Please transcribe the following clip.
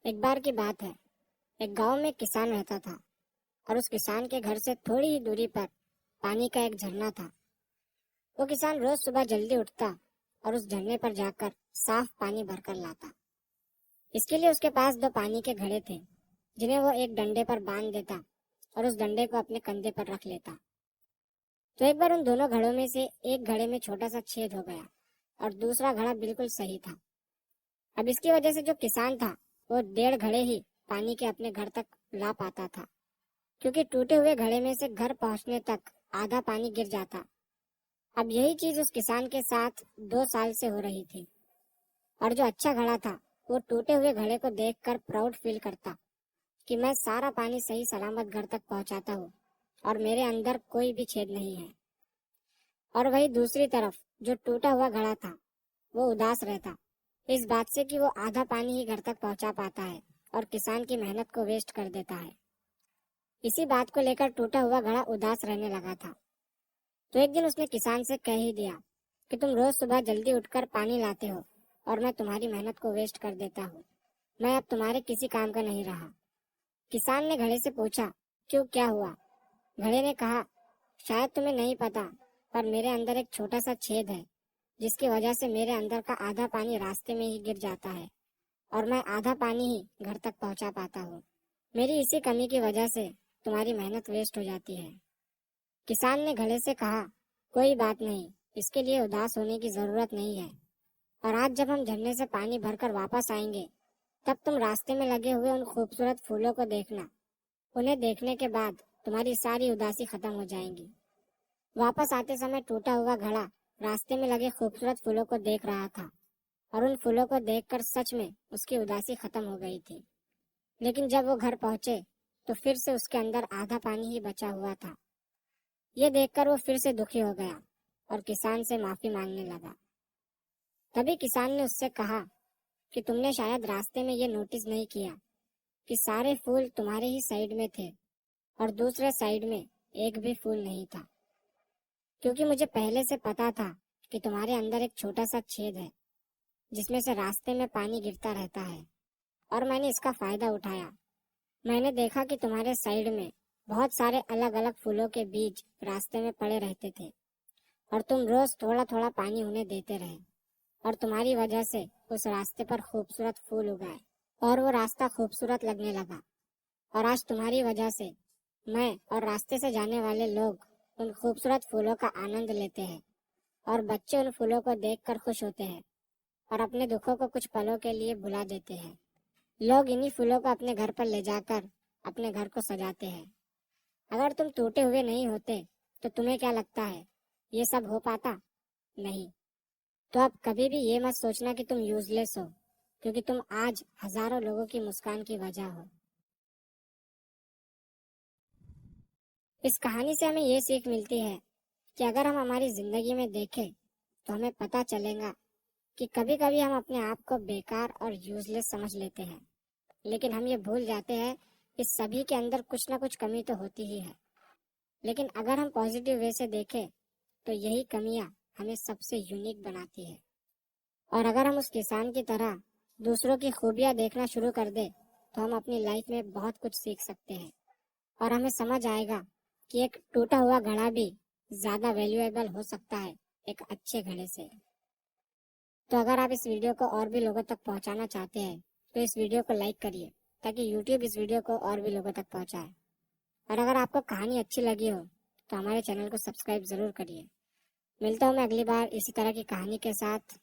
एक बार की बात है। एक गांव में एक किसान रहता था और उस किसान के घर से थोड़ी ही दूरी पर पानी का एक झरना था। वो किसान रोज सुबह जल्दी उठता और उस झरने पर जाकर साफ पानी भरकर लाता। इसके लिए उसके पास दो पानी के घड़े थे, जिन्हें वो एक डंडे पर बांध देता और उस डंडे को अपने कंधे पर रख लेता। तो एक बार उन दोनों घड़ों में से एक घड़े में छोटा सा छेद हो गया और दूसरा घड़ा बिल्कुल सही था। अब इसकी वजह से जो किसान था वो 1.5 घड़े ही पानी के अपने घर तक ला पाता था, क्योंकि टूटे हुए घड़े में से घर पहुंचने तक आधा पानी गिर जाता। अब यही चीज उस किसान के साथ 2 साल से हो रही थी और जो अच्छा घड़ा था वो टूटे हुए घड़े को देखकर प्राउड फील करता कि मैं सारा पानी सही सलामत घर तक पहुंचाता हूँ और मेरे अंदर कोई भी छेद नहीं है। और वही दूसरी तरफ जो टूटा हुआ घड़ा था वो उदास रहता इस बात से कि वो आधा पानी ही घर तक पहुंचा पाता है और किसान की मेहनत को वेस्ट कर देता है। इसी बात को लेकर टूटा हुआ घड़ा उदास रहने लगा था। तो एक दिन उसने किसान से कह ही दिया कि तुम रोज सुबह जल्दी उठकर पानी लाते हो और मैं तुम्हारी मेहनत को वेस्ट कर देता हूँ। मैं अब तुम्हारे किसी काम का नहीं रहा। किसान ने घड़े से पूछा, क्यों, क्या हुआ? घड़े ने कहा, शायद तुम्हें नहीं पता, पर मेरे अंदर एक छोटा सा छेद है, जिसकी वजह से मेरे अंदर का आधा पानी रास्ते में ही गिर जाता है और मैं आधा पानी ही घर तक पहुंचा पाता हूँ। मेरी इसी कमी की वजह से तुम्हारी मेहनत वेस्ट हो जाती है। किसान ने घड़े से कहा, कोई बात नहीं, इसके लिए उदास होने की जरूरत नहीं है। और आज जब हम झरने से पानी भरकर वापस आएंगे, तब तुम रास्ते में लगे हुए उन खूबसूरत फूलों को देखना। उन्हें देखने के बाद तुम्हारी सारी उदासी खत्म हो जाएंगी। वापस आते समय टूटा हुआ घड़ा रास्ते में लगे खूबसूरत फूलों को देख रहा था और उन फूलों को देखकर सच में उसकी उदासी खत्म हो गई थी। लेकिन जब वो घर पहुंचे तो फिर से उसके अंदर आधा पानी ही बचा हुआ था। ये देखकर वो फिर से दुखी हो गया और किसान से माफी मांगने लगा। तभी किसान ने उससे कहा कि तुमने शायद रास्ते में ये नोटिस नहीं किया कि सारे फूल तुम्हारे ही साइड में थे और दूसरे साइड में एक भी फूल नहीं था, क्योंकि मुझे पहले से पता था कि तुम्हारे अंदर एक छोटा सा छेद है जिसमें से रास्ते में पानी गिरता रहता है और मैंने इसका फायदा उठाया। मैंने देखा कि तुम्हारे साइड में बहुत सारे अलग अलग फूलों के बीज रास्ते में पड़े रहते थे और तुम रोज थोड़ा थोड़ा पानी उन्हें देते रहे और तुम्हारी वजह से उस रास्ते पर खूबसूरत फूल उगाए और वो रास्ता खूबसूरत लगने लगा। और आज तुम्हारी वजह से मैं और रास्ते से जाने वाले लोग उन खूबसूरत फूलों का आनंद लेते हैं और बच्चे उन फूलों को देखकर खुश होते हैं और अपने दुखों को कुछ पलों के लिए भुला देते हैं। लोग इन्हीं फूलों को अपने घर पर ले जाकर अपने घर को सजाते हैं। अगर तुम टूटे हुए नहीं होते तो तुम्हें क्या लगता है ये सब हो पाता? नहीं। तो अब कभी भी ये मत सोचना कि तुम यूजलेस हो, क्योंकि तुम आज हजारों लोगों की मुस्कान की वजह हो। इस कहानी से हमें ये सीख मिलती है कि अगर हम हमारी जिंदगी में देखें तो हमें पता चलेगा कि कभी कभी हम अपने आप को बेकार और यूजलेस समझ लेते हैं, लेकिन हम ये भूल जाते हैं कि सभी के अंदर कुछ ना कुछ कमी तो होती ही है। लेकिन अगर हम पॉजिटिव वे से देखें तो यही कमियां हमें सबसे यूनिक बनाती है। और अगर हम उस किसान की तरह दूसरों की खूबियां देखना शुरू कर दे तो हम अपनी लाइफ में बहुत कुछ सीख सकते हैं और हमें समझ आएगा कि एक टूटा हुआ घड़ा भी ज्यादा वैल्यूएबल हो सकता है एक अच्छे घड़े से। तो अगर आप इस वीडियो को और भी लोगों तक पहुंचाना चाहते हैं तो इस वीडियो को लाइक करिए, ताकि यूट्यूब इस वीडियो को और भी लोगों तक पहुंचाए। और अगर आपको कहानी अच्छी लगी हो तो हमारे चैनल को सब्सक्राइब जरूर करिए। मिलता हूँ मैं अगली बार इसी तरह की कहानी के साथ।